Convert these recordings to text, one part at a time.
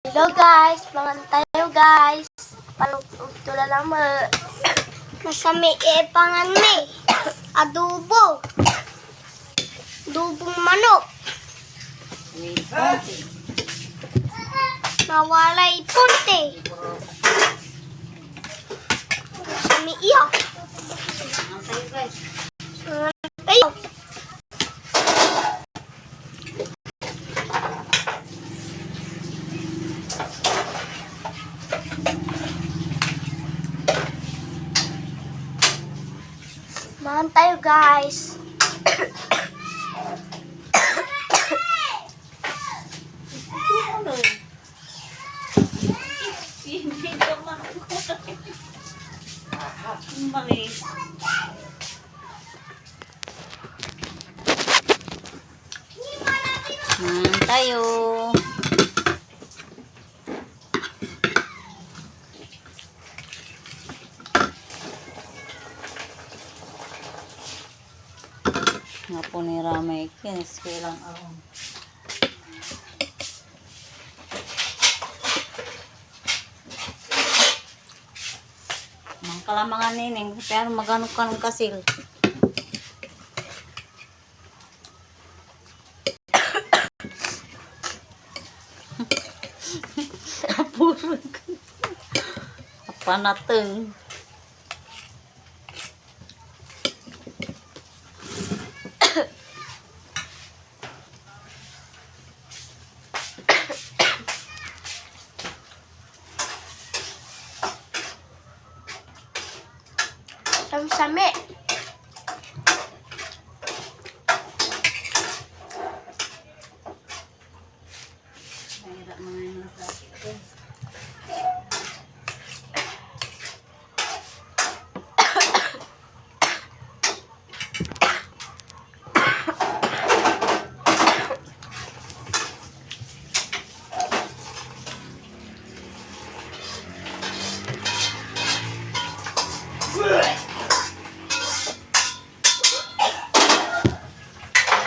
Hello guys, mangan tayo guys. Palutula lang mo. Masami pangan mi. Adobo. Adobong manok. Nawalay punte. Masami iya. Ayo. Mangan tayo guys. Malis. Tayo. Nga po ni Ramay Kins. Kailang ako. Ang kalamangan nining. Pero magano ka ng kasil. Apurog. Panateng. Sami-sami. Mahirap mga yung masakit ko.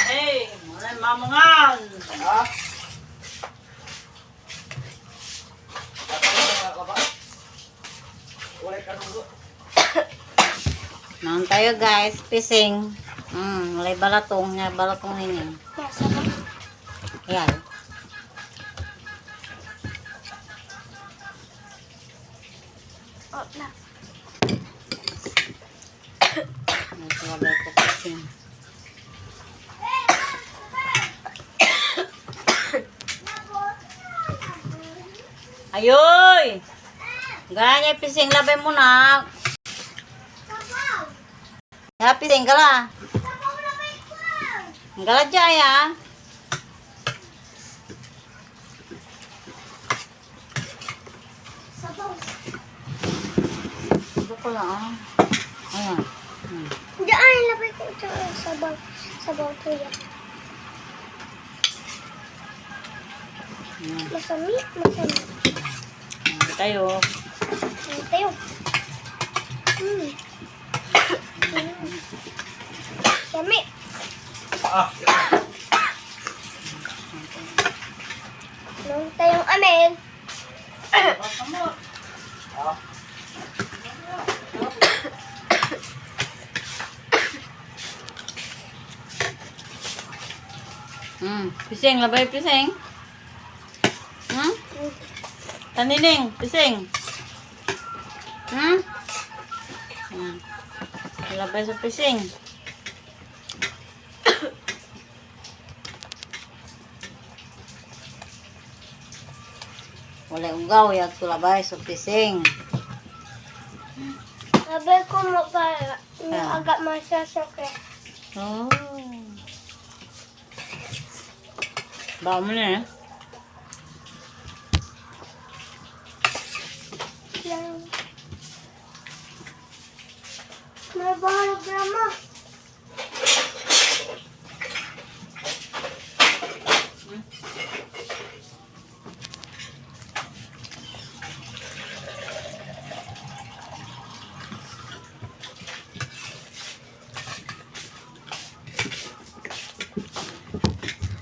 Hey, mulai mamangan. Ha? Ulit ka nung Naon tayo guys, pising. Mulai balatong, nga balatong nining. Masarap. Yan. Oh, na. Nagsabi ko pising. Ayoy! Ganyan pising, labay mo na. Ya, pising ka la. Gala jaya. Ito ko lang. Ayan. Diyan labay ko ito sabaw. Sabaw to yan. Ayan. Masami, masami. Ayan tayo. Ano tayo? Sami. Nung tayong amen. Pising, labay pising. Tanining, pising. Ayan. Labay sa pising. Wala ugaw, yag tulabay sa pising. Sabi ko agak masasok eh. Oh. Bawa mo na eh. Yan. May baharap drama.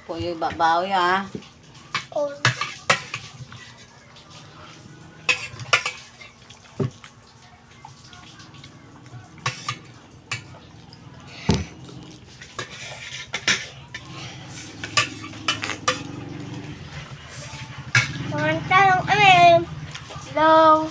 Puyo babaw ya. Oh. Hello.